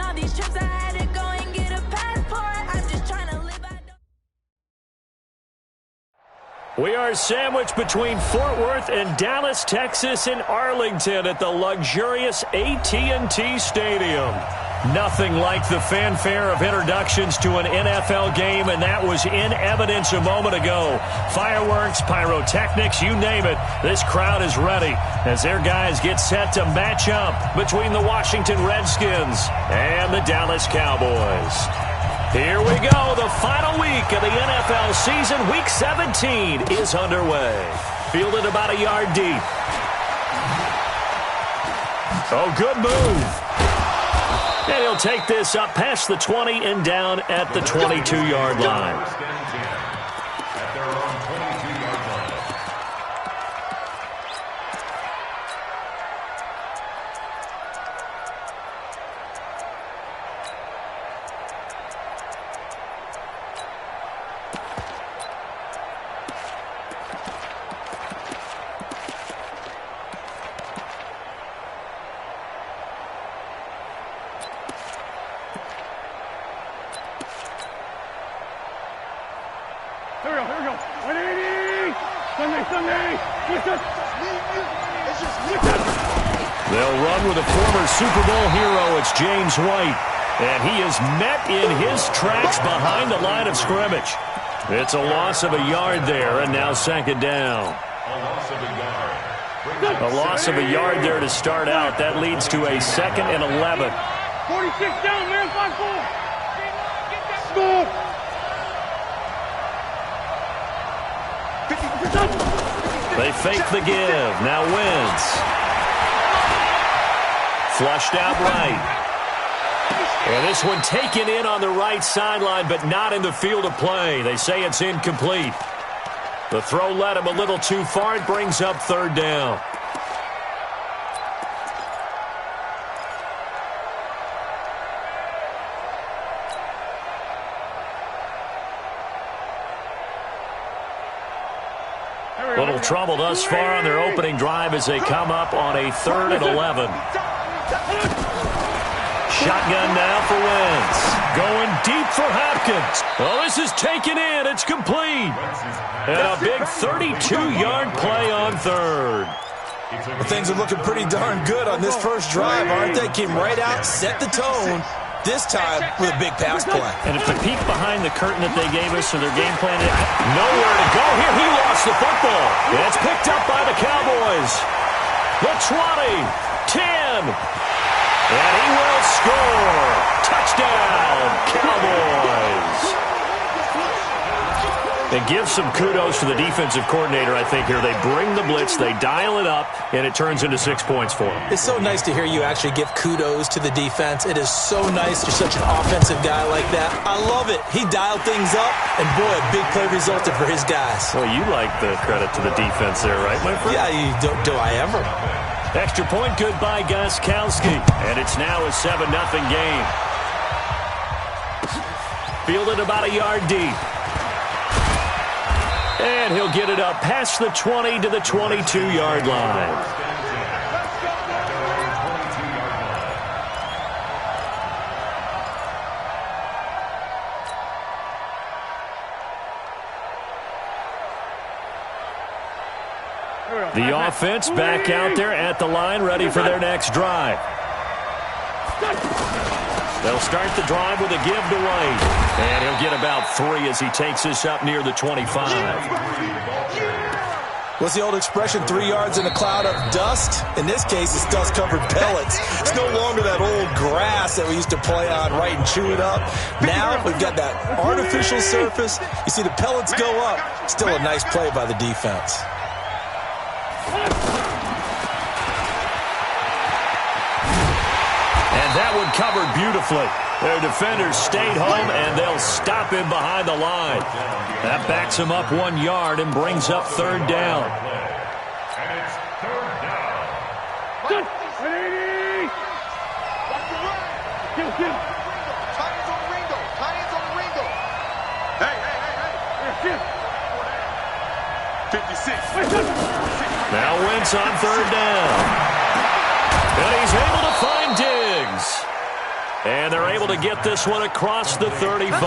all these trips, I had to go and get a passport. I'm just trying to live. We are sandwiched between Fort Worth and Dallas, Texas, and Arlington at the luxurious AT&T Stadium. Nothing like the fanfare of introductions to an NFL game, and that was in evidence a moment ago. Fireworks, pyrotechnics, you name it. This crowd is ready as their guys get set to match up between the Washington Redskins and the Dallas Cowboys. Here we go. The final week of the NFL season. Week 17 is underway. Fielded about a yard deep. Oh, good move. And he'll take this up past the 20 and down at the 22-yard line. They'll run with a former Super Bowl hero. It's James White. And he is met in his tracks behind the line of scrimmage. It's a loss of a yard there, and now second down. A loss of a yard there to start out. That leads to a 2nd and 11. 46 down, man. 5-4. They fake the give. Now Wentz. Flushed out right. And this one taken in on the right sideline, but not in the field of play. They say it's incomplete. The throw led him a little too far. It brings up third down. Little trouble thus far on their opening drive as they come up on a 3rd and 11. Shotgun now for Wentz. Going deep for Hopkins. Oh, this is taken in. It's complete. And a big 32-yard play on third. Well, things are looking pretty darn good on this first drive, aren't they? Came right out, set the tone. This time with a big pass play. And if the peek behind the curtain that they gave us or their game plan, nowhere to go here. He lost the football. And it's picked up by the Cowboys. The 20, 10, and he will score. Touchdown, Cowboys. And give some kudos to the defensive coordinator, I think, here. They bring the blitz, they dial it up, and it turns into 6 points for them. It's so nice to hear you actually give kudos to the defense. It is so nice. You're such an offensive guy like that. I love it. He dialed things up, and boy, a big play resulted for his guys. Well, you like the credit to the defense there, right, my friend? Yeah, do I ever? Extra point, good by Gostkowski. And it's now a 7-0 game. Fielded about a yard deep. And he'll get it up past the 20 to the 22-yard line. The offense back out there at the line, ready for their next drive. They'll start the drive with a give to White. And he'll get about 3 as he takes this up near the 25. What's the old expression, 3 yards in a cloud of dust? In this case, it's dust-covered pellets. It's no longer that old grass that we used to play on, right, and chew it up. Now we've got that artificial surface. You see the pellets go up. Still a nice play by the defense. And that one covered beautifully. Their defenders stayed home, and they'll stop him behind the line. That backs him up 1 yard and brings up third down. And it's third down. Tie-ins on Ringo. Tie-ins on Ringo. Hey. 56. Now Wentz on third down. And he's able to find Diggs. And they're able to get this one across the 35.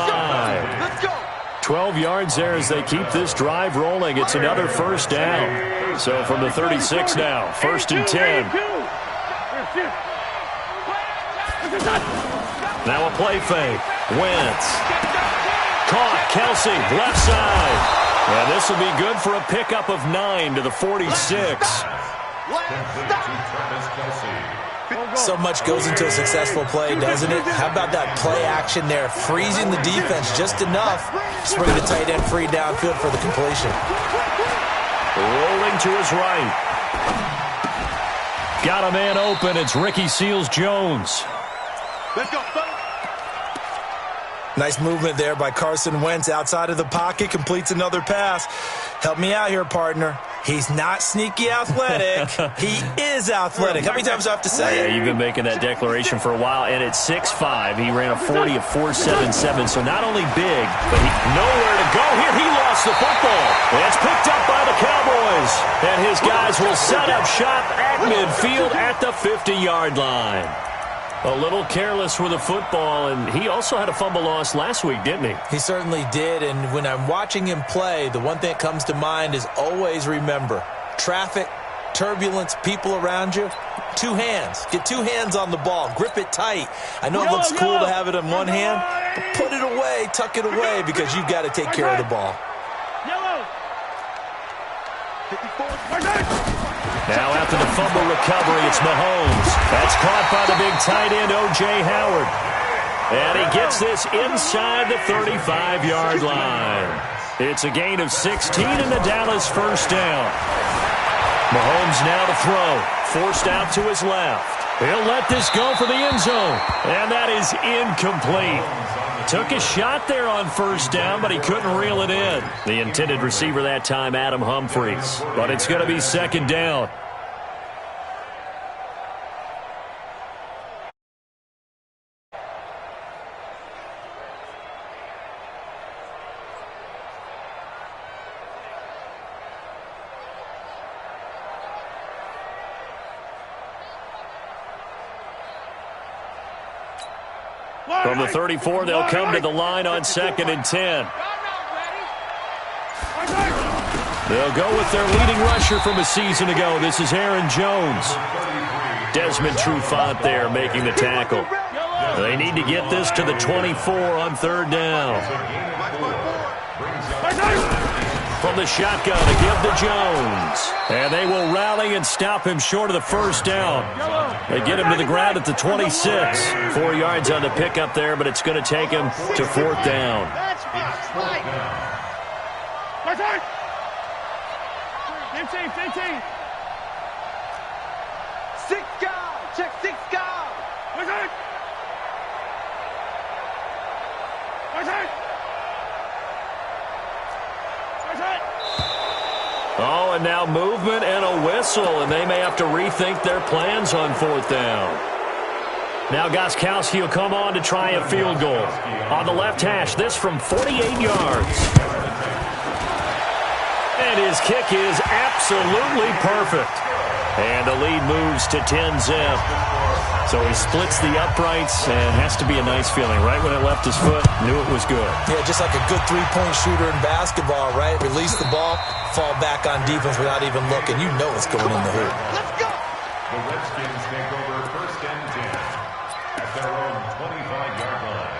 Let's go. 12 yards there as they keep this drive rolling. It's another first down. So from the 36 now, 1st and 10. Now a play fake. Wentz. Caught. Kelsey, left side. And this will be good for a pickup of 9 to the 46. So much goes into a successful play, doesn't it? How about that play action there? Freezing the defense just enough. Just bringing the tight end free downfield for the completion. Rolling to his right. Got a man open. It's Ricky Seals-Jones. Let's go. Nice movement there by Carson Wentz outside of the pocket. Completes another pass. Help me out here, partner. He's not sneaky athletic. He is athletic. How many times do I have to say it? Yeah, you've been making that declaration for a while. And at 6'5", he ran a 40 of 4.77. So not only big, but he nowhere to go here. He lost the football. And it's picked up by the Cowboys. And his guys will set up shop at midfield at the 50-yard line. A little careless with the football, and he also had a fumble loss last week, didn't he? He certainly did, and when I'm watching him play, the one thing that comes to mind is always remember, traffic, turbulence, people around you, 2 hands. Get 2 hands on the ball. Grip it tight. I know it looks cool to have it in one hand, but put it away, tuck it away, because you've got to take care of the ball. Now after the fumble recovery, it's Mahomes. That's caught by the big tight end, O.J. Howard. And he gets this inside the 35-yard line. It's a gain of 16 and the Dallas first down. Mahomes now to throw. Forced out to his left. He'll let this go for the end zone. And that is incomplete. Took a shot there on first down, but he couldn't reel it in. The intended receiver that time, Adam Humphries. But it's going to be 2nd down. From the 34, they'll come to the line on 2nd and 10. They'll go with their leading rusher from a season ago. This is Aaron Jones. Desmond Trufant there making the tackle. They need to get this to the 24 on 3rd down. From the shotgun to give to Jones. And they will rally and stop him short of the first down. They get him to the ground at the 26. 4 yards on the pickup there, but it's going to take him to 4th down. Six guys. Check 6 guys. Oh, and now movement and a whistle, and they may have to rethink their plans on 4th down. Now Gostkowski will come on to try a field goal. On the left hash, this from 48 yards. And his kick is absolutely perfect. And the lead moves to 10-zip. So he splits the uprights, and has to be a nice feeling. Right when it left his foot, knew it was good. Yeah, just like a good 3-point shooter in basketball, right? Release the ball, fall back on defense without even looking. You know it's going in the hoop. Let's go. The Redskins take over 1st and 10 at their own 25-yard line.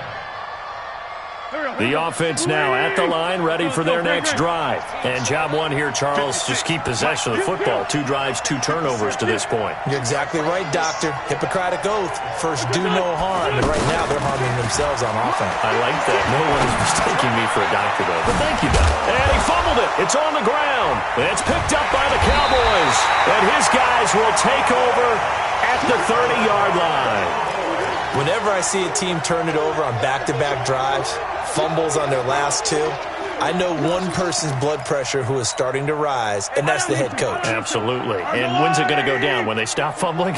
The offense now at the line, ready for their next drive. And job one here, Charles, just keep possession of the football. 2 drives, 2 turnovers to this point. You're exactly right, Doctor. Hippocratic oath. First, do no harm. And right now, they're harming themselves on offense. I like that. No one is mistaking me for a doctor, though. But thank you, Doc. And he fumbled it. It's on the ground. It's picked up by the Cowboys. And his guys will take over at the 30-yard line. Whenever I see a team turn it over on back-to-back drives, fumbles on their last 2, I know one person's blood pressure who is starting to rise, and that's the head coach. Absolutely. And when's it going to go down? When they stop fumbling?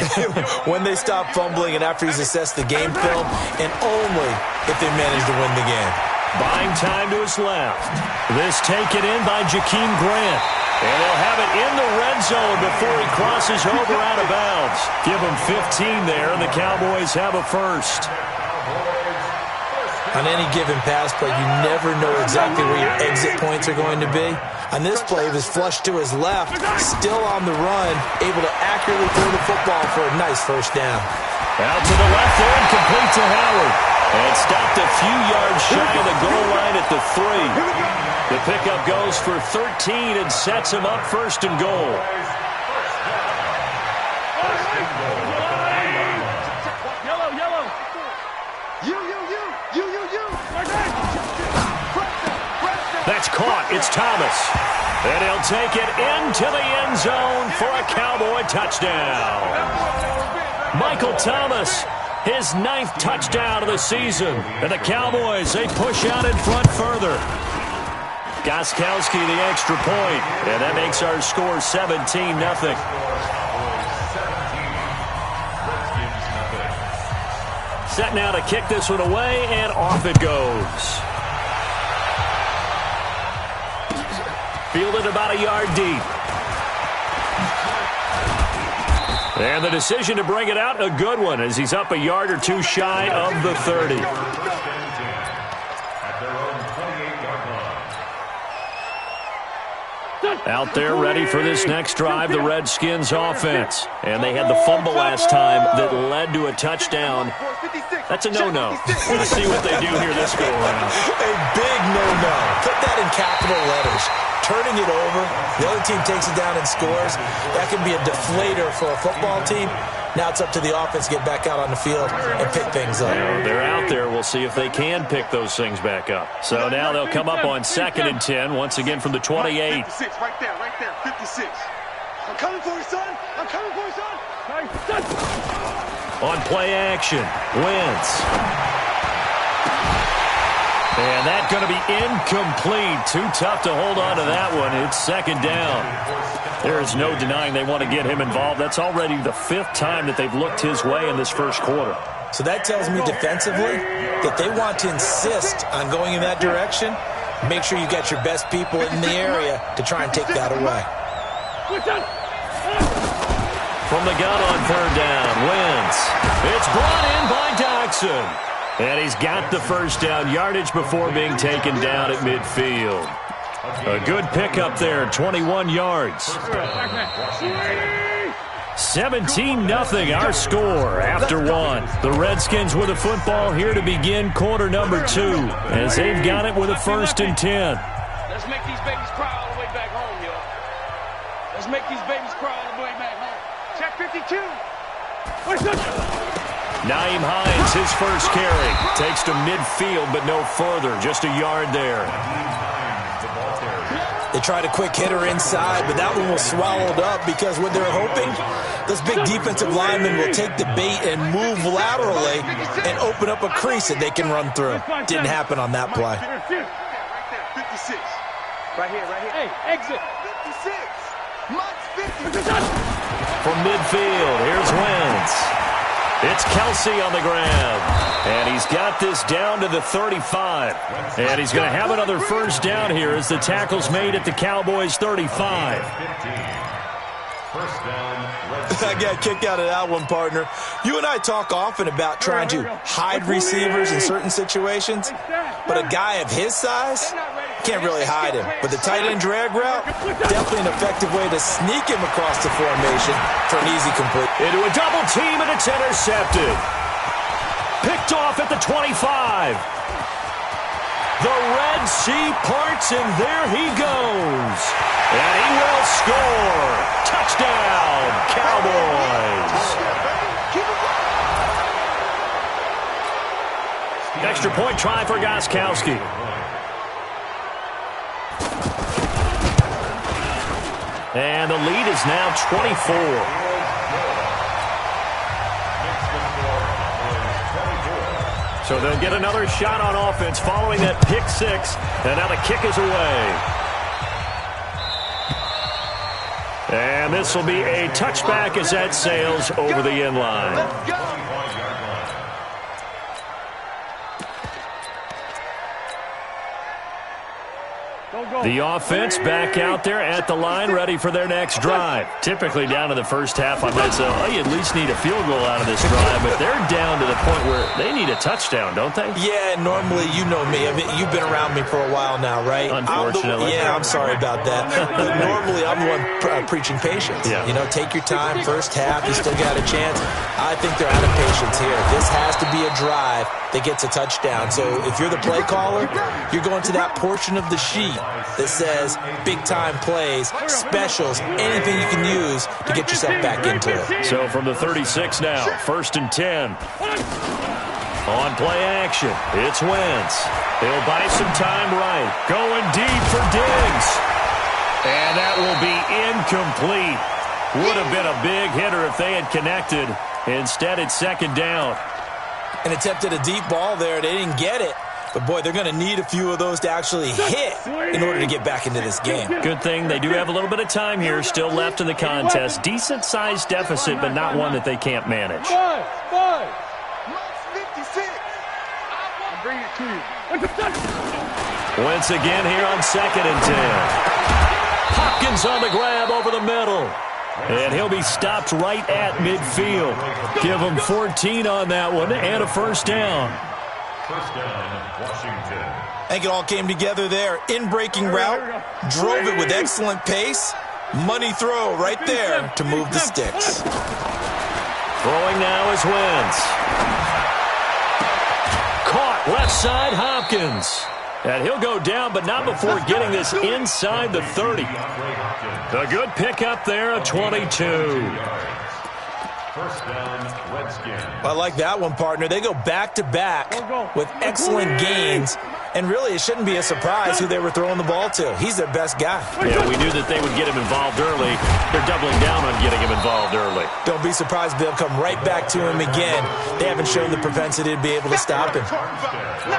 When they stop fumbling and after he's assessed the game film, and only if they manage to win the game. Buying time to his left. This taken in by Jakeem Grant. And they'll have it in the red zone before he crosses over out of bounds. Give him 15 there, and the Cowboys have a first. On any given pass play, you never know exactly where your exit points are going to be. On this play, he was flushed to his left, still on the run, able to accurately throw the football for a nice first down. Out to the left there and complete to Howard. And stopped a few yards shy of the goal line at the 3. The pickup goes for 13 and sets him up first and goal. That's caught. It's Thomas. And he'll take it into the end zone for a Cowboy touchdown. Michael Thomas, his 9th touchdown of the season. And the Cowboys, they push out in front further. Gostkowski the extra point. And that makes our score 17-0. Set now to kick this one away, and off it goes. Fielded about a yard deep. And the decision to bring it out, a good one, as he's up a yard or two shy of the 30. Out there ready for this next drive, the Redskins offense. And they had the fumble last time that led to a touchdown. That's a no-no. Let's see what they do here this go-around. A big no-no. Put that in capital letters. Turning it over, the other team takes it down and scores. That can be a deflator for a football team. Now it's up to the offense to get back out on the field and pick things up. They're out there. We'll see if they can pick those things back up. So now they'll come up on 2nd and 10, once again from the 28. 56, right there, 56. I'm coming for you, son. I'm coming for you, son. On play action, Wentz. And that's going to be incomplete. Too tough to hold on to that one. It's 2nd down. There is no denying they want to get him involved. That's already the 5th time that they've looked his way in this first quarter. So that tells me defensively that they want to insist on going in that direction. Make sure you got your best people in the area to try and take that away. From the gun on 3rd down, Wentz. It's brought in by Doxson. And he's got the first down, yardage before being taken down at midfield. A good pickup there, 21 yards. 17-0 our score after 1. The Redskins with a football here to begin quarter number 2, as they've got it with a 1st and 10. Let's make these babies cry all the way back home, y'all. Let's make these babies cry all the way back home. Check 52. Naeem Hines, his first carry. Takes to midfield, but no further. Just a yard there. They tried a quick hitter inside, but that one was swallowed up because what they're hoping, those big defensive linemen will take the bait and move laterally and open up a crease that they can run through. Didn't happen on that play. Right there, 56. Right here. Hey, exit. 56. Mike's 50. From midfield, here's Wentz. It's Kelsey on the ground. And he's got this down to the 35. And he's going to have another first down here as the tackle's made at the Cowboys' 35. I got kicked out of that one, partner. You and I talk often about trying to hide receivers in certain situations, but a guy of his size can't really hide him. But the tight end drag route, definitely an effective way to sneak him across the formation for an easy complete. Into a double team, and it's intercepted. Picked off at the 25. The Red Sea parts, and there he goes. And he will score. Touchdown, Cowboys. Extra point try for Gostkowski. And the lead is now 24. So they'll get another shot on offense following that pick six. And now the kick is away. And this will be a touchback as that sails over the end line. The offense back out there at the line, ready for their next drive. Typically down to the first half, I might say, oh, you at least need a field goal out of this drive, but they're down to the point where they need a touchdown, don't they? Yeah, normally, you know me. I mean, you've been around me for a while now, right? Unfortunately. I'm sorry about that. But normally, I'm the one preaching patience. Yeah. You know, take your time, first half, you still got a chance. I think they're out of patience here. This has to be a drive that gets a touchdown. So if you're the play caller, you're going to that portion of the sheet that says big-time plays, specials, anything you can use to get yourself back into it. So from the 36 now, 1st and 10. On play action, it's Wentz. He'll buy some time right. Going deep for Diggs. And that will be incomplete. Would have been a big hitter if they had connected. Instead, it's 2nd down. And attempted a deep ball there. They didn't get it. But, boy, they're going to need a few of those to actually hit in order to get back into this game. Good thing they do have a little bit of time here still left in the contest. Decent-sized deficit, but not one that they can't manage. 56. I'll bring it to you. Wentz again here on 2nd and 10. Hopkins on the grab over the middle. And he'll be stopped right at midfield. Give him 14 on that one and a 1st down. First down, Washington. I think it all came together there. In-breaking route, drove it with excellent pace. Money throw right there to move the sticks. Throwing now is Wentz. Caught left side Hopkins. And he'll go down, but not before getting this inside the 30. A good pickup there, a 22. First down, Redskins. I like that one, partner. They go back-to-back with excellent gains. And really, it shouldn't be a surprise who they were throwing the ball to. He's their best guy. Yeah, we knew that they would get him involved early. They're doubling down on getting him involved early. Don't be surprised if they'll come right back to him again. They haven't shown the propensity to be able to stop him.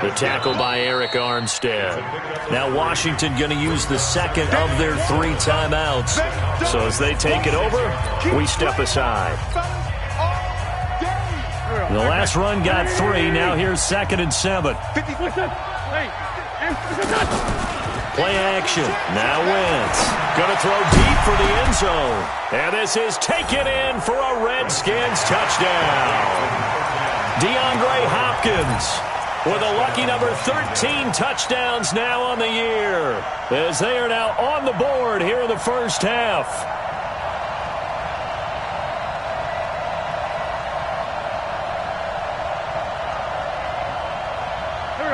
The tackle by Eric Armstead. Now Washington going to use the 2nd of their 3 timeouts. So as they take it over, we step aside. The last run got 3. Now here's 2nd and 7. Play action. Now Wentz. Going to throw deep for the end zone. And this is taken in for a Redskins touchdown. DeAndre Hopkins with a lucky number 13 touchdowns now on the year, as they are now on the board here in the first half.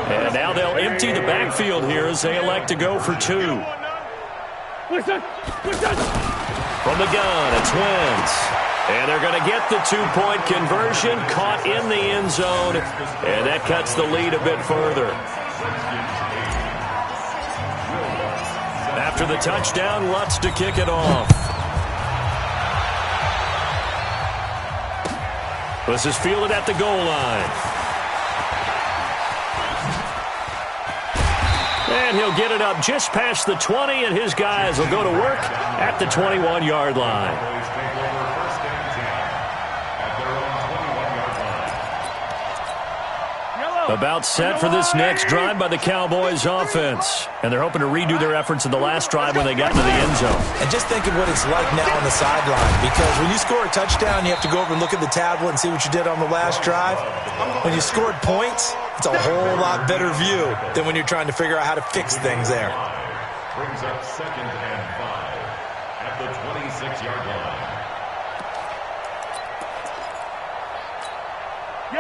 And now they'll empty the backfield here as they elect to go for 2. From the gun, it's Wentz. And they're going to get the 2-point conversion, caught in the end zone, and that cuts the lead a bit further. After the touchdown, Lutz to kick it off. This is fielded at the goal line. And he'll get it up just past the 20, and his guys will go to work at the 21-yard line. About set for this next drive by the Cowboys offense. And they're hoping to redo their efforts in the last drive when they got into the end zone. And just think of what it's like now on the sideline. Because when you score a touchdown, you have to go over and look at the tablet and see what you did on the last drive. When you scored points, it's a whole lot better view than when you're trying to figure out how to fix things there. Brings up 2nd and 5 at the 26-yard line.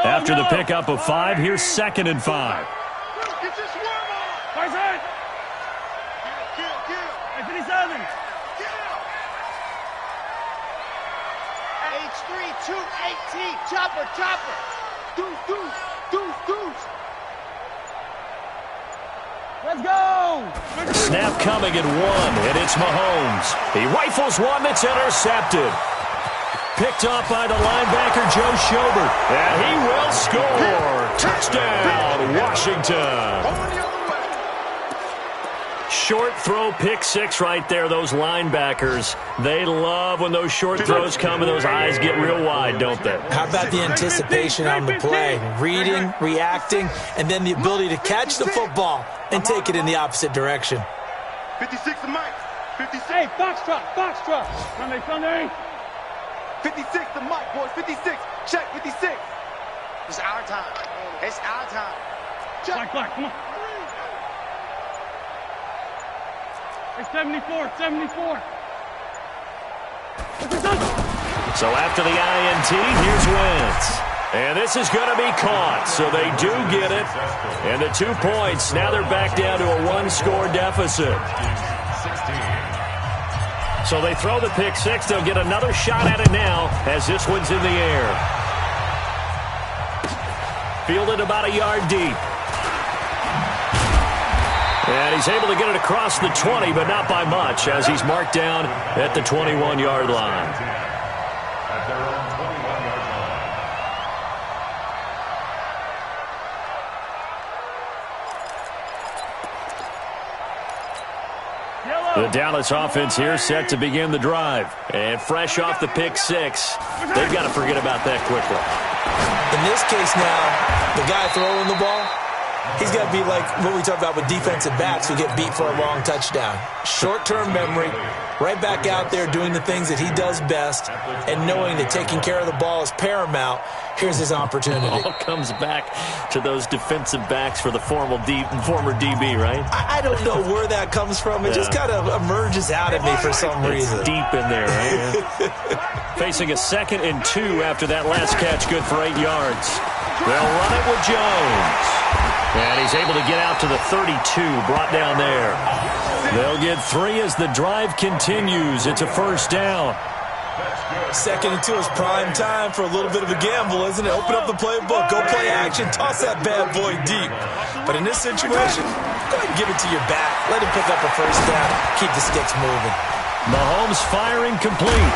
After the pickup of 5, here's 2nd and 5. Get your swarm on. Get. H3-218. Chopper. Deuce. Let's go. Snap coming at 1, and it's Mahomes. He rifles one that's intercepted. Picked off by the linebacker, Joe Schobert. And he will score. Touchdown, Washington. Short throw, pick 6 right there. Those linebackers, they love when those short throws come and those eyes get real wide, don't they? How about the anticipation on the play? Reading, reacting, and then the ability to catch the football and take it in the opposite direction. 56 to Mike. 56. Hey, box truck. Sunday. 56 to Mike, boys. 56. Check, 56. It's our time. It's our time. Black, come on. Hey, 74. So after the INT, here's Wentz. And this is going to be caught, so they do get it. And the 2 points, now they're back down to a one-score deficit. So they throw the pick six. They'll get another shot at it now as this one's in the air. Fielded about a yard deep. And he's able to get it across the 20, but not by much, as he's marked down at the 21-yard line. At their own 21-yard line. The Dallas offense here set to begin the drive. And fresh off the pick six, they've got to forget about that quickly. In this case now, the guy throwing the ball, he's got to be like what we talk about with defensive backs who get beat for a long touchdown. Short-term memory, right back out there doing the things that he does best, and knowing that taking care of the ball is paramount. Here's his opportunity. All comes back to those defensive backs for the former DB, right? I don't know where that comes from. It just kind of emerges out of me for some reason. It's deep in there, right? Yeah. Facing a 2nd and 2 after that last catch, good for 8 yards. They'll run it with Jones. And he's able to get out to the 32, brought down there. They'll get 3 as the drive continues. It's a first down. 2nd and 2 is prime time for a little bit of a gamble, isn't it? Open up the playbook, go play action, toss that bad boy deep. But in this situation, go ahead and give it to your back. Let him pick up a first down. Keep the sticks moving. Mahomes firing complete.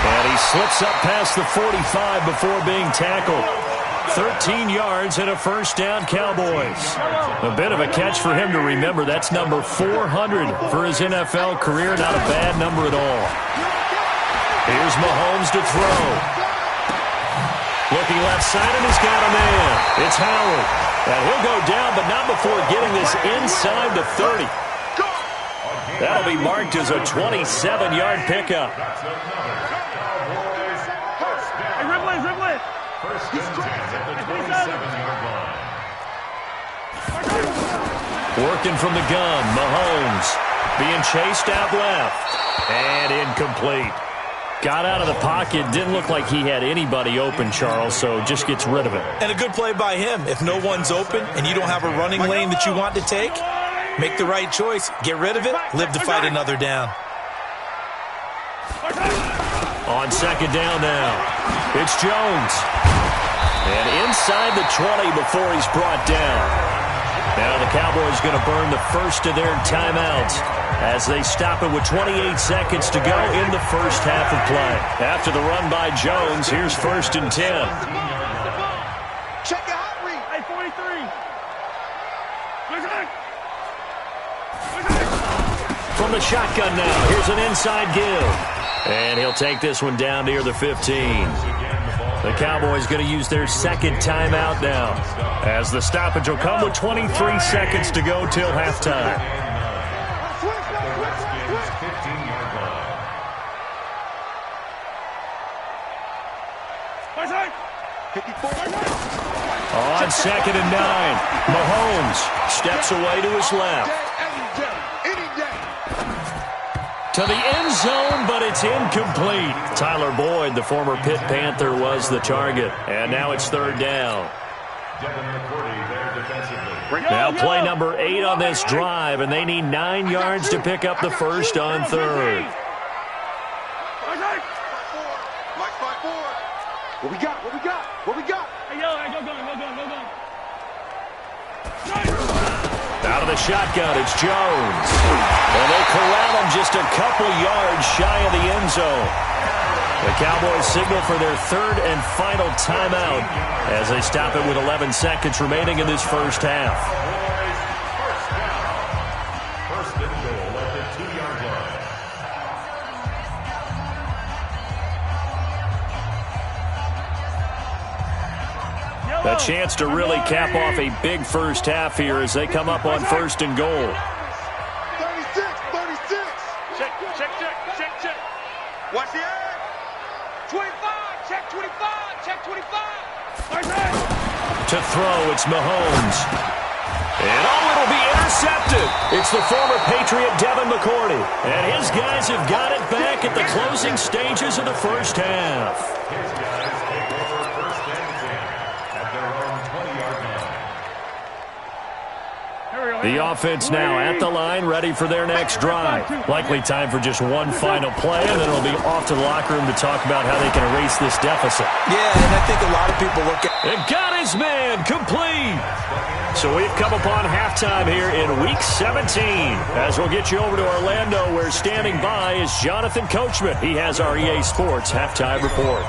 And he slips up past the 45 before being tackled. 13 yards and a first down, Cowboys. A bit of a catch for him to remember. That's number 400 for his NFL career. Not a bad number at all. Here's Mahomes to throw. Looking left side, and he's got a man. It's Howard. And he'll go down, but not before getting this inside the 30. That'll be marked as a 27-yard pickup. Ridley. First and 10 at the 27-yard line. Working from the gun, Mahomes being chased out left. And incomplete. Got out of the pocket. Didn't look like he had anybody open, Charles, so just gets rid of it. And a good play by him. If no one's open and you don't have a running lane that you want to take, make the right choice. Get rid of it. Live to fight another down. On second down now, it's Jones. And inside the 20 before he's brought down. Now the Cowboys going to burn the first of their timeouts as they stop it with 28 seconds to go in the first half of play. After the run by Jones, here's 1st and 10. Check your hot read. Hey, 43. From the shotgun now, here's an inside give. And he'll take this one down near the 15. The Cowboys going to use their second timeout now, as the stoppage will come with 23 seconds to go till halftime. The Redskins' 15-yard line. 54. On 2nd and 9, Mahomes steps away to his left. To the end zone, but it's incomplete. Tyler Boyd, the former Pitt Panther, was the target. And now it's 3rd down. Devin McCourty there defensively. Now play number 8 on this drive, and they need 9 yards to pick up the first on 3rd. Mike 5-4. What we got? Hey, go. Out of the shotgun, it's Jones. And they corral him just a couple yards shy of the end zone. The Cowboys signal for their 3rd and final timeout as they stop it with 11 seconds remaining in this first half. First and goal at the 2-yard line. A chance to really cap off a big first half here as they come up on 1st and goal. 36. To throw, it's Mahomes. And it'll be intercepted. It's the former Patriot Devin McCourty. And his guys have got it back at the closing stages of the first half. His guys take over first and 10 at their own 20-yard line. The offense now at the line, ready for their next drive. Likely time for just one final play, and then it'll be off to the locker room to talk about how they can erase this deficit. Yeah, and I think a lot of people look at... And got his man complete. So we've come upon halftime here in Week 17. As we'll get you over to Orlando, where standing by is Jonathan Coachman. He has our EA Sports halftime report.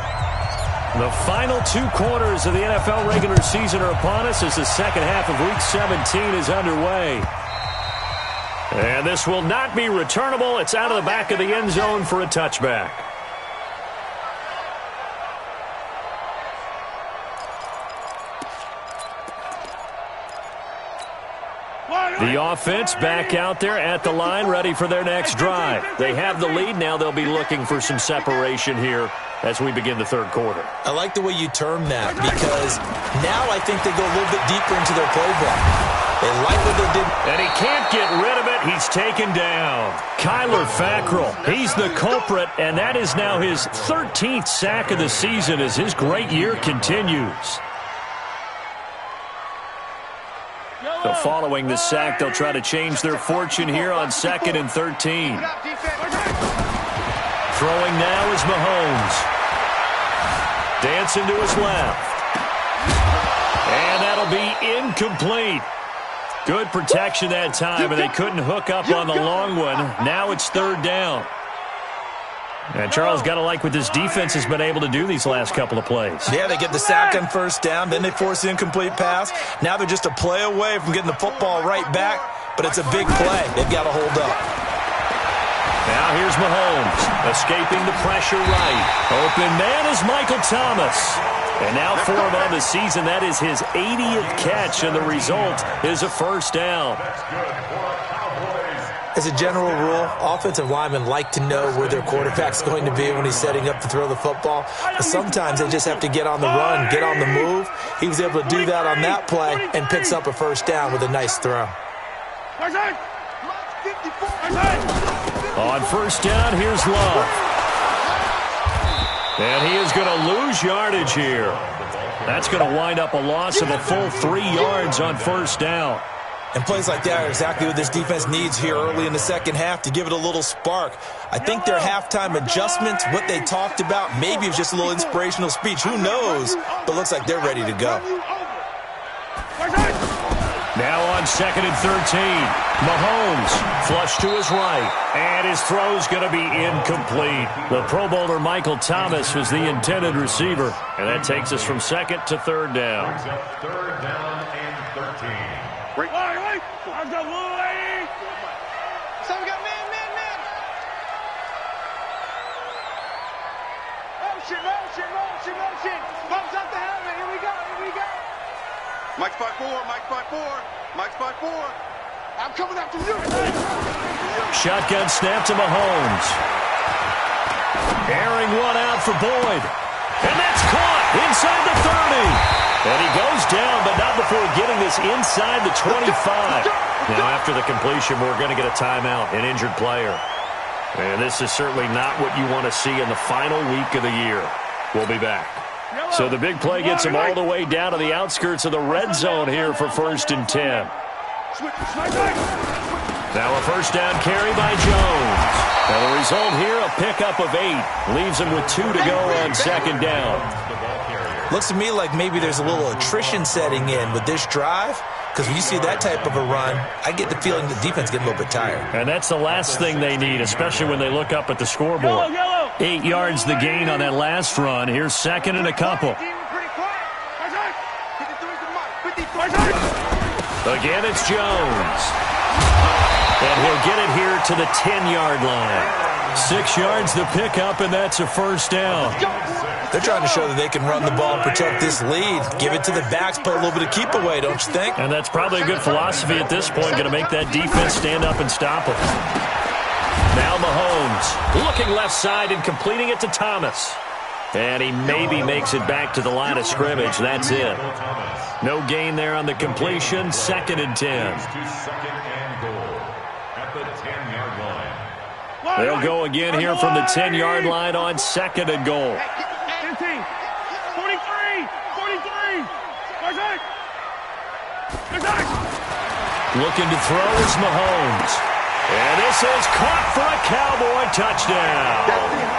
The final 2 quarters of the NFL regular season are upon us as the second half of Week 17 is underway. And this will not be returnable. It's out of the back of the end zone for a touchback. The offense back out there at the line, ready for their next drive. They have the lead. Now they'll be looking for some separation here as we begin the third quarter. I like the way you term that, because now I think they go a little bit deeper into their playbook. They like what they did. And he can't get rid of it. He's taken down. Kyler Fackrell, he's the culprit, and that is now his 13th sack of the season as his great year continues. So following the sack, they'll try to change their fortune here on 2nd and 13. Throwing now is Mahomes. Dancing to his left. And that'll be incomplete. Good protection that time, and they couldn't hook up on the long one. Now it's 3rd down. And Charles, got to like what this defense has been able to do these last couple of plays. Yeah, they get the sack on 1st down, then they force the incomplete pass. Now they're just a play away from getting the football right back, but it's a big play. They've got to hold up. Now here's Mahomes, escaping the pressure right. Open man is Michael Thomas. And now for him on the season, that is his 80th catch, and the result is a 1st down. That's good for Cowboys. As a general rule, offensive linemen like to know where their quarterback's going to be when he's setting up to throw the football. But sometimes they just have to get on the run, get on the move. He was able to do that on that play and picks up a 1st down with a nice throw. On 1st down, here's Love. And he is going to lose yardage here. That's going to wind up a loss of a full 3 yards on 1st down. And plays like that are exactly what this defense needs here early in the second half to give it a little spark. I think their halftime adjustments, what they talked about, maybe it was just a little inspirational speech. Who knows? But looks like they're ready to go. Now on 2nd and 13. Mahomes flush to his right. And his throw's going to be incomplete. The Pro Bowler Michael Thomas was the intended receiver. And that takes us from 2nd to 3rd down. Brings up 3rd down and 13. So we got man. Motion. Bumps up the helmet. Here we go. Mike spot 4. I'm coming after you. Shotgun snap to Mahomes. Airing one out for Boyd. And that's caught inside the 30. And he goes down, but not before getting this inside the 25. Now, after the completion, we're going to get a timeout, an injured player. And this is certainly not what you want to see in the final week of the year. We'll be back. So the big play gets him all the way down to the outskirts of the red zone here for 1st and 10. Now a 1st down carry by Jones. And the result here, a pickup of 8. Leaves him with 2 to go on 2nd down. Looks to me like maybe there's a little attrition setting in with this drive, because when you see that type of a run, I get the feeling the defense getting a little bit tired. And that's the last thing they need, especially when they look up at the scoreboard. 8 yards the gain on that last run. Here's 2nd and a couple. Again, it's Jones. And he'll get it here to the 10-yard line. 6 yards the pickup, and that's a 1st down. They're trying to show that they can run the ball and protect this lead. Give it to the backs, play a little bit of keep away, don't you think? And that's probably a good philosophy at this point, going to make that defense stand up and stop them. Now Mahomes looking left side and completing it to Thomas. And he maybe makes it back to the line of scrimmage. That's it. No gain there on the completion. 2nd and 10. Second and goal at the 10-yard line. They'll go again here from the 10-yard line on 2nd and goal. 15, 43, 43. Looking to throw is Mahomes. And this is caught for a Cowboy touchdown.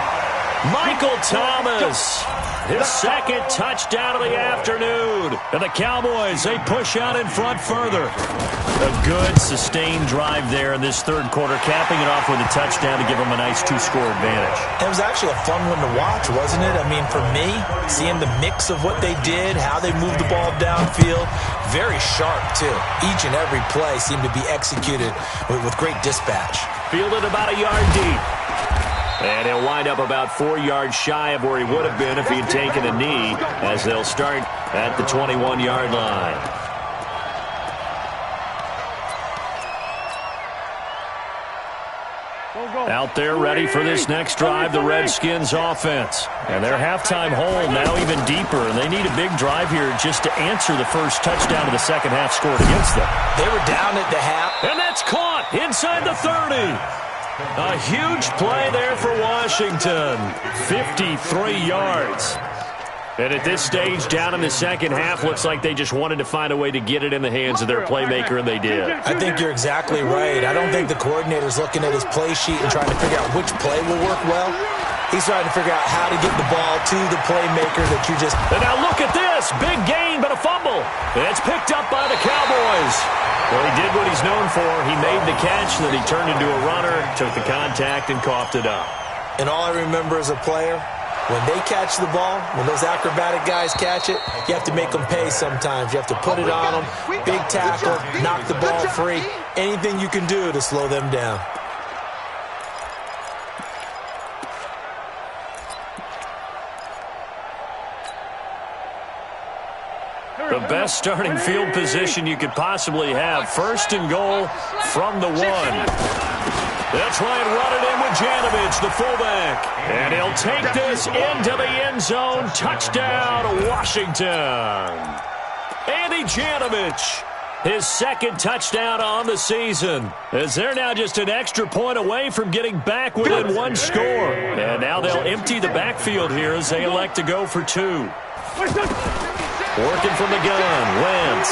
Michael Thomas, his 2nd touchdown of the afternoon. And the Cowboys, they push out in front further. A good, sustained drive there in this 3rd quarter, capping it off with a touchdown to give them a nice 2-score advantage. It was actually a fun one to watch, wasn't it? I mean, for me, seeing the mix of what they did, how they moved the ball downfield, very sharp, too. Each and every play seemed to be executed with great dispatch. Fielded about a yard deep. And he'll wind up about 4 yards shy of where he would have been if he had taken a knee, as they'll start at the 21-yard line. Out there ready for this next drive, the Redskins offense. And their halftime hole now even deeper, and they need a big drive here just to answer the first touchdown of the second half scored against them. They were down at the half. And that's caught inside the 30. A huge play there for Washington. 53 yards. And at this stage, down in the second half, looks like they just wanted to find a way to get it in the hands of their playmaker, and they did. I think you're exactly right. I don't think the coordinator's looking at his play sheet and trying to figure out which play will work well. He's trying to figure out how to get the ball to the playmaker that you just... And now look at this. Big gain, but a fumble. And it's picked up by the Cowboys. Well, he did what he's known for. He made the catch, then he turned into a runner, took the contact, and coughed it up. And all I remember as a player, when they catch the ball, when those acrobatic guys catch it, you have to make them pay sometimes. You have to put it on them, big tackle, knock the ball free. Anything you can do to slow them down. The best starting field position you could possibly have. 1st and goal from the 1. They'll try and run it in with Janovich, the fullback. And he'll take this into the end zone. Touchdown, Washington. Andy Janovich, his 2nd touchdown on the season, as they're now just an extra point away from getting back within 1 score. And now they'll empty the backfield here as they elect to go for 2. Working from the gun, Wentz.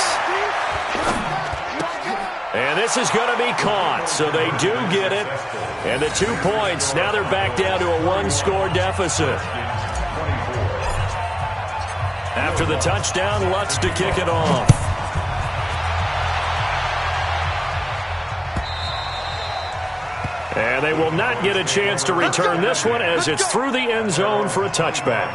And this is going to be caught, so they do get it. And the 2 points, now they're back down to a 1-score deficit. After the touchdown, Lutz to kick it off. And they will not get a chance to return this one as it's through the end zone for a touchback.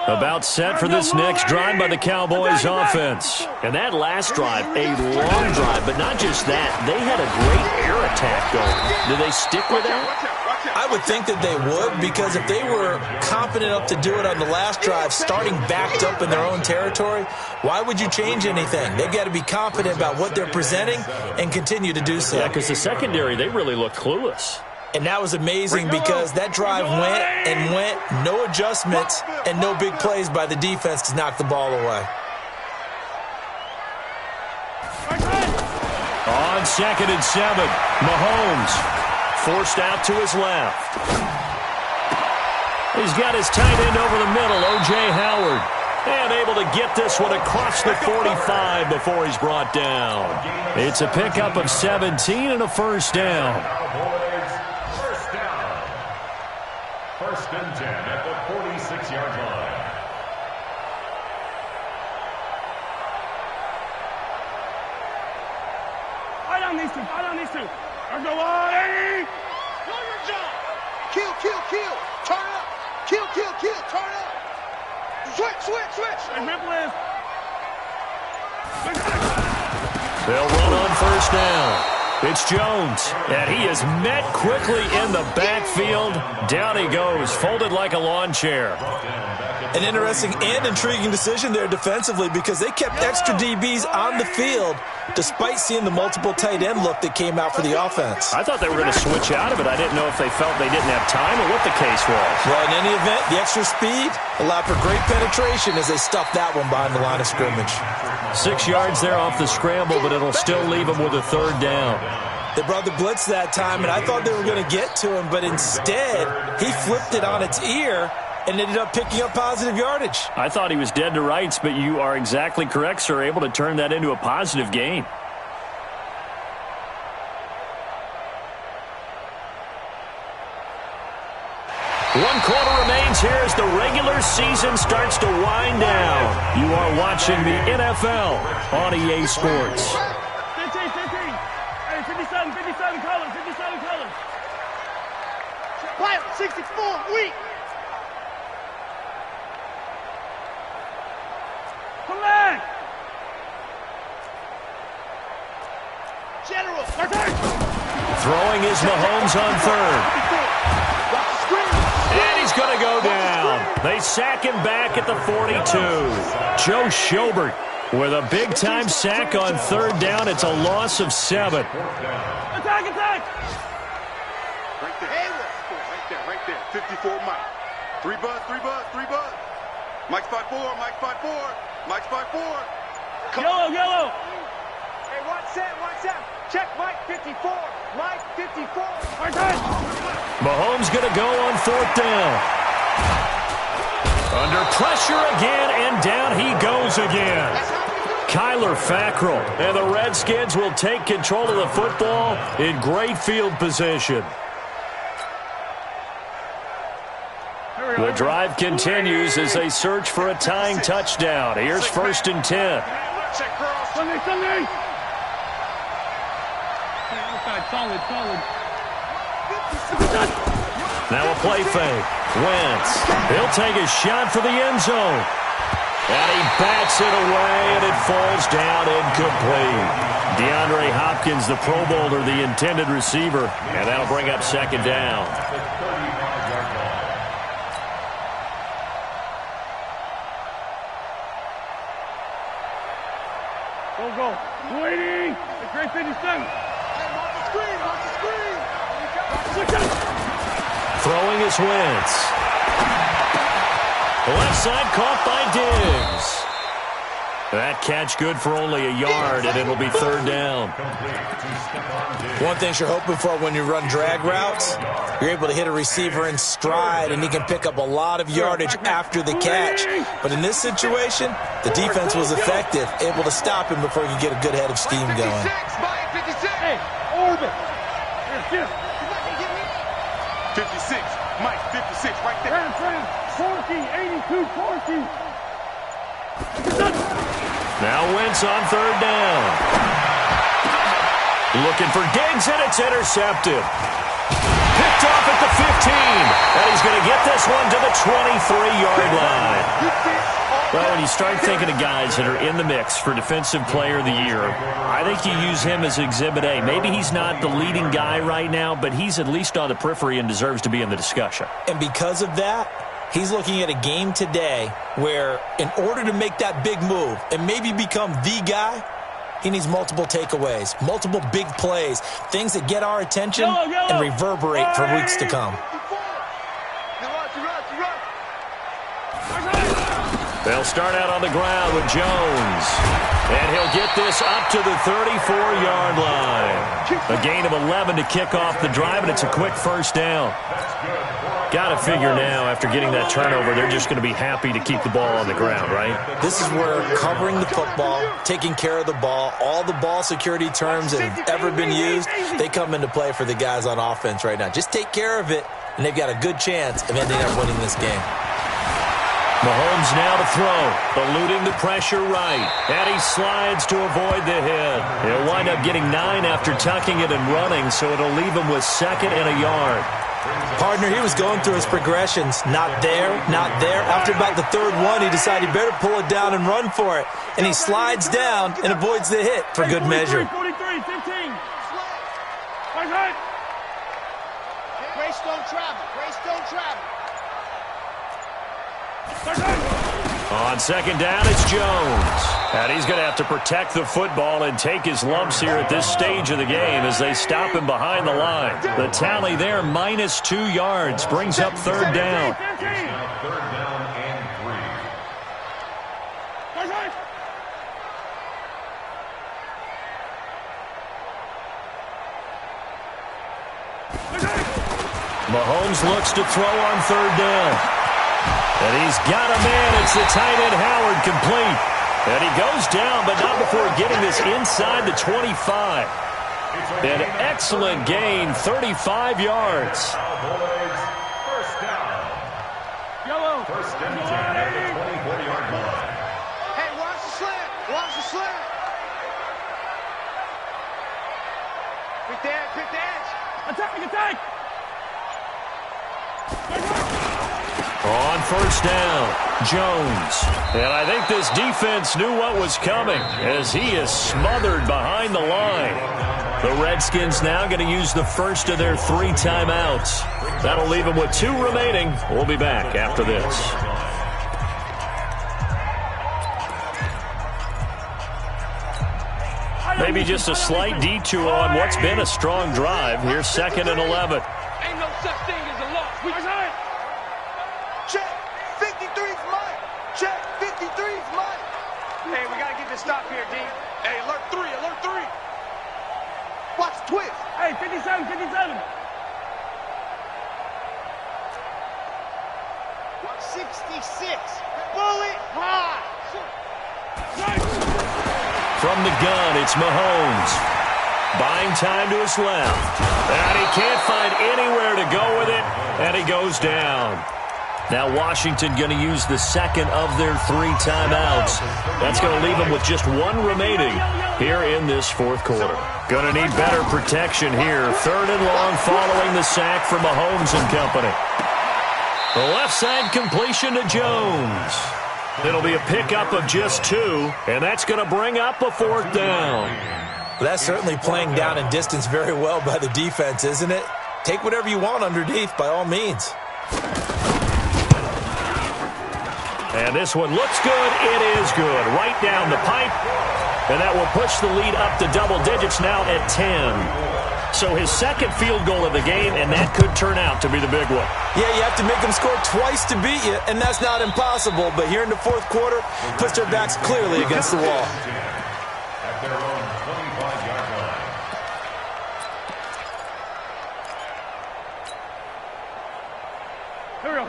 About set for this next drive by the Cowboys offense. And that last drive, a long drive, but not just that. They had a great air attack going. Do they stick with that? I would think that they would, because if they were confident enough to do it on the last drive, starting backed up in their own territory, why would you change anything? They've got to be confident about what they're presenting and continue to do so. Yeah, because the secondary, they really look clueless. And that was amazing because that drive went and went, no adjustments, and no big plays by the defense to knock the ball away. On 2nd and 7, Mahomes forced out to his left. He's got his tight end over the middle, O.J. Howard. And able to get this one across the 45 before he's brought down. It's a pickup of 17 and a 1st down. 1st and 10 at the 46-yard line. Fight on these two. Fight on these two. There's no way. Do your job. Kill, kill, kill. Turn up. Kill, kill, kill. Turn up. Switch, switch, switch. And Ripple is. They'll run on 1st down. It's Jones, and he is met quickly in the backfield. Down he goes, folded like a lawn chair. An interesting and intriguing decision there defensively because they kept extra DBs on the field despite seeing the multiple tight end look that came out for the offense. I thought they were going to switch out of it. I didn't know if they felt they didn't have time or what the case was. Well, in any event, the extra speed allowed for great penetration as they stuffed that one behind the line of scrimmage. 6 yards there off the scramble, but it'll still leave them with a third down. They brought the blitz that time, and I thought they were going to get to him, but instead, he flipped it on its ear and ended up picking up positive yardage. I thought he was dead to rights, but you are exactly correct, sir, able to turn that into a positive gain. One quarter remains here as the regular season starts to wind down. You are watching the NFL on EA Sports. 15. Hey, 57 colors, 57 colors. Pilot 64, weak. Come back. General. Throwing is Mahomes on third. And he's going to go down. They sack him back at the 42. Joe Schobert with a big-time sack on third down. It's a loss of 7. Attack! Right there. Right there. 54 Mike. 3 buzz. Mike's 5-4. Mike's 5-4. Yellow. Hey, watch that. Check Mike 54. Mike 54. Mahomes going to go on fourth down. Under pressure again, and down he goes again. Kyler Fackrell, and the Redskins will take control of the football in great field position. The drive continues as they search for a tying touchdown. Here's 1st and 10. Sunday. Solid. Now a play fake. Wentz. He'll take a shot for the end zone. And he bats it away, and it falls down incomplete. DeAndre Hopkins, the Pro Bowler, the intended receiver. And that'll bring up 2nd down. Go. Waiting. The great 57. Throwing is Wentz. Left side caught by Diggs. That catch good for only a yard, and it'll be 3rd down. One thing you're hoping for when you run drag routes, you're able to hit a receiver in stride, and he can pick up a lot of yardage after the catch. But in this situation, the defense was effective, able to stop him before he could get a good head of steam going. Hey, orbit. Here. 56. Mike 56 right there. Friend. 82, 40. Now Wentz on 3rd down. Looking for Diggs, and it's intercepted. Picked off at the 15. And he's going to get this one to the 23-yard line. Well, when you start thinking of guys that are in the mix for Defensive Player of the Year, I think you use him as Exhibit A. Maybe he's not the leading guy right now, but he's at least on the periphery and deserves to be in the discussion. And because of that, he's looking at a game today where in order to make that big move and maybe become the guy, he needs multiple takeaways, multiple big plays, things that get our attention and reverberate for weeks to come. They'll start out on the ground with Jones. And he'll get this up to the 34-yard line. A gain of 11 to kick off the drive, and it's a quick 1st down. Got to figure now, after getting that turnover, they're just going to be happy to keep the ball on the ground, right? This is where covering the football, taking care of the ball, all the ball security terms that have ever been used, they come into play for the guys on offense right now. Just take care of it, and they've got a good chance of ending up winning this game. Mahomes now to throw, eluding the pressure right, and he slides to avoid the hit. He'll wind up getting 9 after tucking it and running, so it'll leave him with 2nd and a yard. Partner, he was going through his progressions. Not there. After about the 3rd one, he decided he better pull it down and run for it. And he slides down and avoids the hit for good measure. 43, 15. On second down, it's Jones. And he's going to have to protect the football and take his lumps here at this stage of the game as they stop him behind the line. The tally there, -2 yards, brings up third down. It's now third down and 3. Mahomes looks to throw on third down. And he's got a man. It's the tight end Howard, complete. And he goes down, but not before getting this inside the 25. An excellent gain, 35 yards. Cowboys, first down. Yellow. First and 10 at the 24-yard line. Hey, watch the slant. Watch the slant. Quick the edge. Attack. On first down, Jones. And I think this defense knew what was coming as he is smothered behind the line. The Redskins now going to use the first of their 3 timeouts. That'll leave them with 2 remaining. We'll be back after this. Maybe just a slight detour on what's been a strong drive. Here's 2nd and 11. Ain't no such thing as a loss. Check. 53's mine. Check. 53's mine. Hey, we got to get this stop here, D. Hey, alert 3. Watch the twist. Hey, 57. 66. Bullet high. From the gun, it's Mahomes. Buying time to his left. And he can't find anywhere to go with it, and he goes down. Now Washington going to use the second of their 3 timeouts. That's going to leave them with just 1 remaining here in this fourth quarter. Going to need better protection here. 3rd and long following the sack from Mahomes and company. The left side completion to Jones. It'll be a pickup of just 2, and that's going to bring up a 4th down. That's certainly playing down in distance very well by the defense, isn't it? Take whatever you want underneath, by all means. And this one looks good. It is good. Right down the pipe. And that will push the lead up to double digits now at 10. So his 2nd field goal of the game, and that could turn out to be the big one. Yeah, you have to make them score twice to beat you, and that's not impossible. But here in the fourth quarter, puts their backs clearly against the wall. At their own 25-yard line.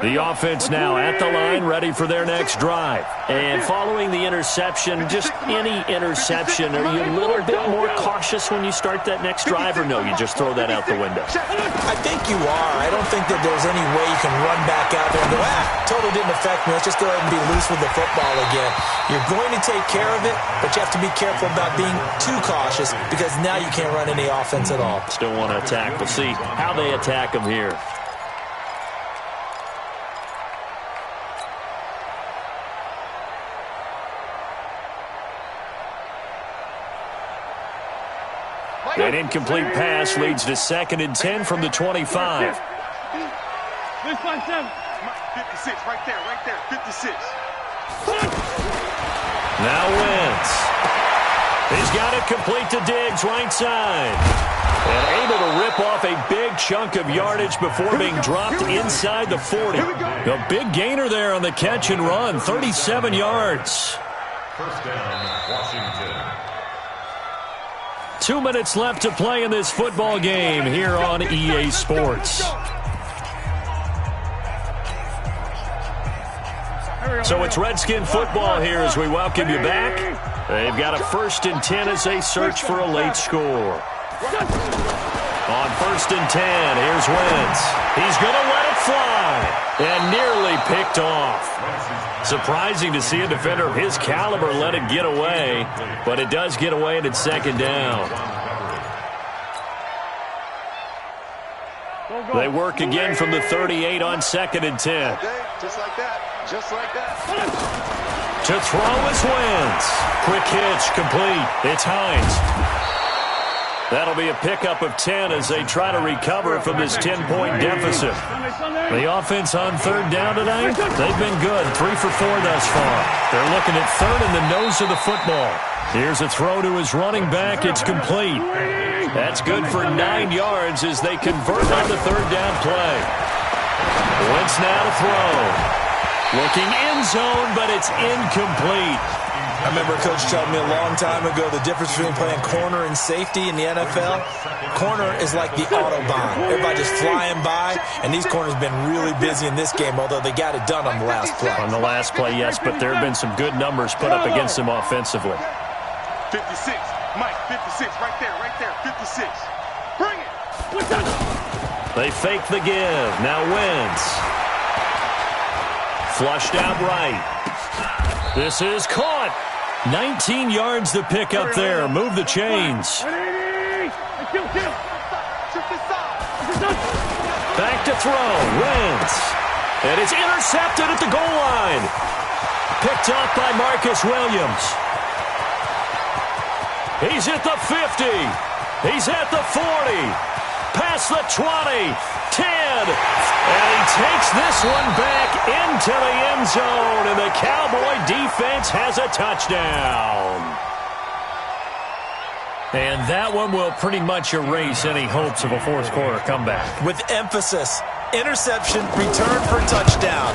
The offense now at the line, ready for their next drive. And following the interception, just any interception, are you a little bit more cautious when you start that next drive, or no, you just throw that out the window? I think you are. I don't think that there's any way you can run back out there and go, totally didn't affect me. Let's just go ahead and be loose with the football again. You're going to take care of it, but you have to be careful about being too cautious because now you can't run any offense at all. Still want to attack. We'll see how they attack them here. That incomplete pass leads to 2nd and 10 from the 25. This one, 7. 56, right there, 56. Now Wentz. He's got it complete to Diggs, right side. And able to rip off a big chunk of yardage before being dropped inside the 40. A big gainer there on the catch and run, 37 yards. First down, Washington. 2 minutes left to play in this football game here on EA Sports. So it's Redskin football here as we welcome you back. They've got a 1st and 10 as they search for a late score. On 1st and 10, here's Wentz. He's going to let it fly and nearly picked off. Surprising to see a defender of his caliber let it get away, but it does get away and it's 2nd down. They work again from the 38 on 2nd and 10. Just like that. To throw is Wentz. Quick hitch, complete. It's Hines. That'll be a pickup of 10 as they try to recover from this 10-point deficit. The offense on third down tonight, they've been good. 3 for 4 thus far. They're looking at third in the nose of the football. Here's a throw to his running back. It's complete. That's good for 9 yards as they convert on the third down play. Wentz now to throw. Looking end zone, but it's incomplete. I remember Coach telling me a long time ago the difference between playing corner and safety in the NFL. Corner is like the Autobahn. Everybody just flying by, and these corners have been really busy in this game, although they got it done on the last play. On the last play, yes, but there have been some good numbers put up against them offensively. 56. Mike, 56. Right there. 56. Bring it. They fake the give. Now Wentz. Flushed out right. This is caught. 19 yards to pick up there. Move the chains. Back to throw. Wentz. And it's intercepted at the goal line. Picked off by Marcus Williams. He's at the 50. He's at the 40. Past the 20. 10. And he takes this one back into the end zone. And the Cowboy defense has a touchdown. And that one will pretty much erase any hopes of a fourth quarter comeback. With emphasis. Interception, return for touchdown.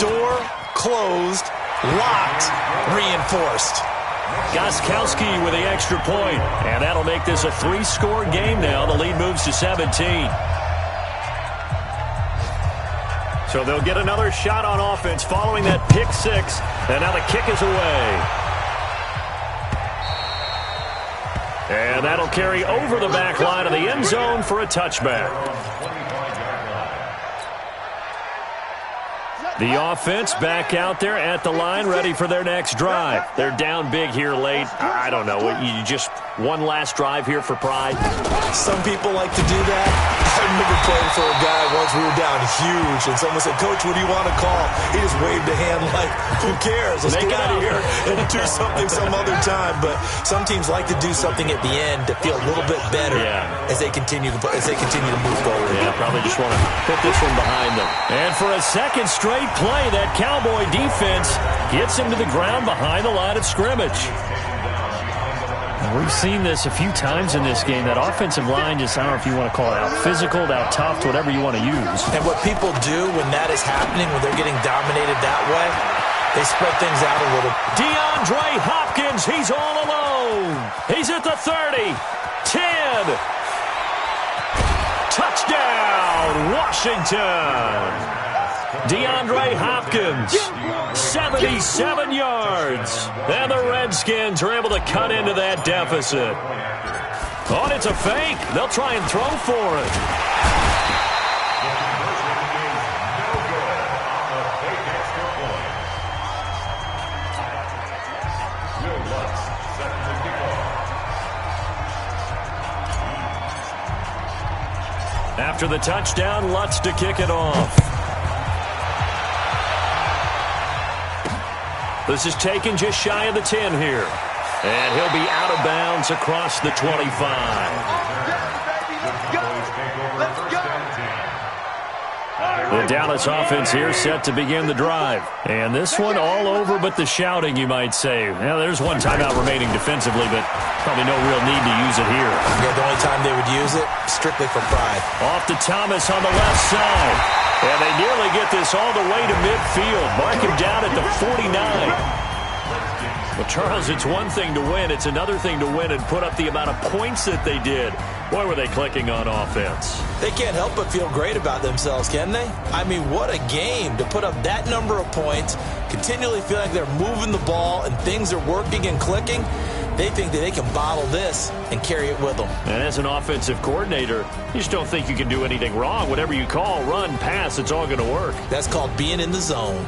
Door closed, locked, reinforced. Gostkowski with the extra point. And that'll make this a 3-score game now. The lead moves to 17. So they'll get another shot on offense following that pick six. And now the kick is away. And that'll carry over the back line of the end zone for a touchback. The offense back out there at the line, ready for their next drive. They're down big here late. I don't know. You just one last drive here for pride? Some people like to do that. I remember playing for a guy once. We were down huge, and someone said, "Coach, what do you want to call?" He just waved a hand like, "Who cares? Let's get out of here and do something some other time." But some teams like to do something at the end to feel a little bit better as they continue to move forward. Yeah, probably just want to put this one behind them. And for a second straight play, that Cowboy defense gets him to the ground behind the line of scrimmage. We've seen this a few times in this game. That offensive line just, I don't know if you want to call it out physical, out tough, whatever you want to use. And what people do when that is happening, when they're getting dominated that way, they spread things out a little. DeAndre Hopkins, he's all alone. He's at the 30, 10. Touchdown, Washington. DeAndre Hopkins, 77 yards. And the Redskins are able to cut into that deficit. Oh, and it's a fake. They'll try and throw for it. After the touchdown, Lutz to kick it off. This is taken just shy of the 10 here. And he'll be out of bounds across the 25. The Dallas offense here set to begin the drive. And this one all over but the shouting, you might say. Well, there's one timeout remaining defensively, but probably no real need to use it here. Yeah, the only time they would use it, strictly for pride. Off to Thomas on the left side. And they nearly get this all the way to midfield. Mark him down at the 49. Well, Charles, it's one thing to win. It's another thing to win and put up the amount of points that they did. Boy, were they clicking on offense. They can't help but feel great about themselves, can they? I mean, what a game to put up that number of points, continually feel like they're moving the ball and things are working and clicking. They think that they can bottle this and carry it with them. And as an offensive coordinator, you just don't think you can do anything wrong. Whatever you call, run, pass, it's all going to work. That's called being in the zone.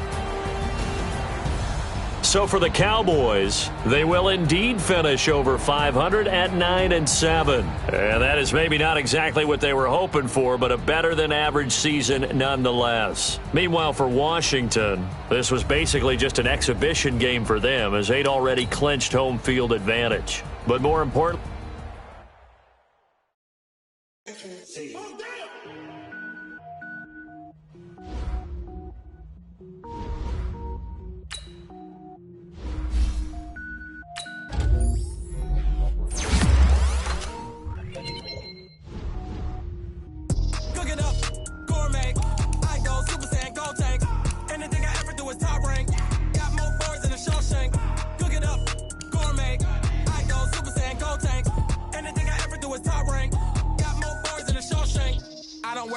So for the Cowboys, they will indeed finish over 500 at 9-7. And that is maybe not exactly what they were hoping for, but a better than average season nonetheless. Meanwhile, for Washington, this was basically just an exhibition game for them as they'd already clinched home field advantage. But more important,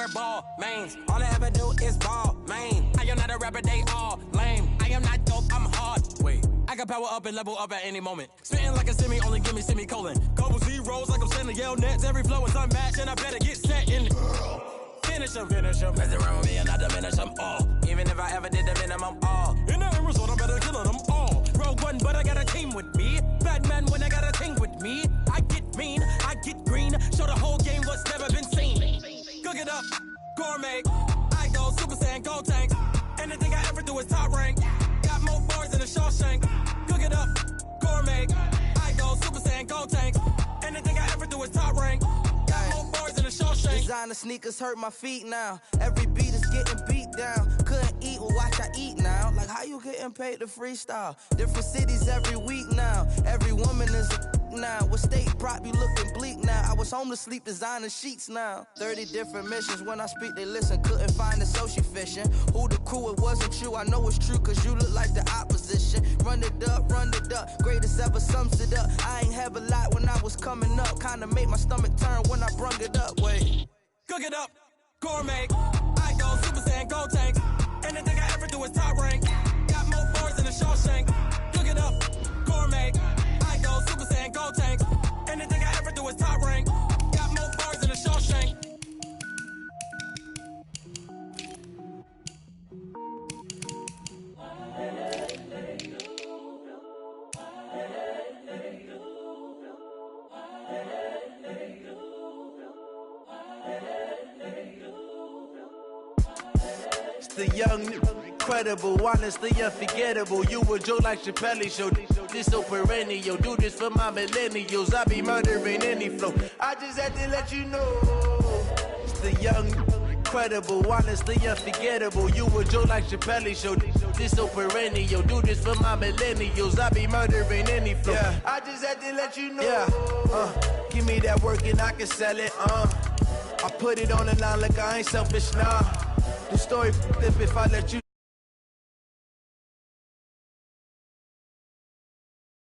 wear ball mains. All I ever do is ball, man. I am not a rapper, they all lame. I am not dope, I'm hard. Wait, I can power up and level up at any moment. Spitting like a semi, only give me semicolon. Couple zeros like I'm sending yell nets. Every flow is unmatched, and I better get set in. Finish them. Mess around with me and I diminish them all. Even if I ever did the minimum, all. In the end result, I better kill them all. Rogue one, but I got a team with me. Batman when I got a team with me. I get mean, I get green. Show the whole game what's never been seen. Cook it up, gourmet. I go Super Saiyan, Gold Tank. Anything I ever do is top rank. Got more bars than a Shawshank. Cook it up, gourmet. I go Super Saiyan, Gold Tank. Anything I ever do is top rank. Got more bars than a Shawshank. Designer sneakers hurt my feet now. Every beat is getting beat down. Couldn't eat, well watch I eat now. Like how you getting paid to freestyle? Different cities every week now. Every woman is a now. With state prop, you looking bleak now. I was home to sleep, designer sheets now. 30 different missions. When I speak, they listen. Couldn't find it, so she fishing. Who the crew, it wasn't you. I know it's true, cause you look like the opposition. Run it up, greatest ever sums it up. I ain't have a lot when I was coming up. Kinda made my stomach turn when I brung it up. Wait. Cook it up, gourmet. I go Super Saiyan, Gold Tank. Anything I ever do is top rank. Got more bars than a Shawshank. Cook it up, gourmet. I go Super Saiyan, Gold Tank. Anything I ever do is top rank. Got more bars than a Shawshank. The young, incredible, honestly unforgettable. You a joke like Chappelle Show. This so perennial. Do this for my millennials. I be murdering any flow. I just had to let you know. It's the young, incredible, honestly unforgettable. You a joke like Chappelle Show. This so perennial. Do this for my millennials. I be murdering any flow. Yeah. I just had to let you know. Yeah. Give me that work and I can sell it. I put it on the line like I ain't selfish, nah. The story if I let you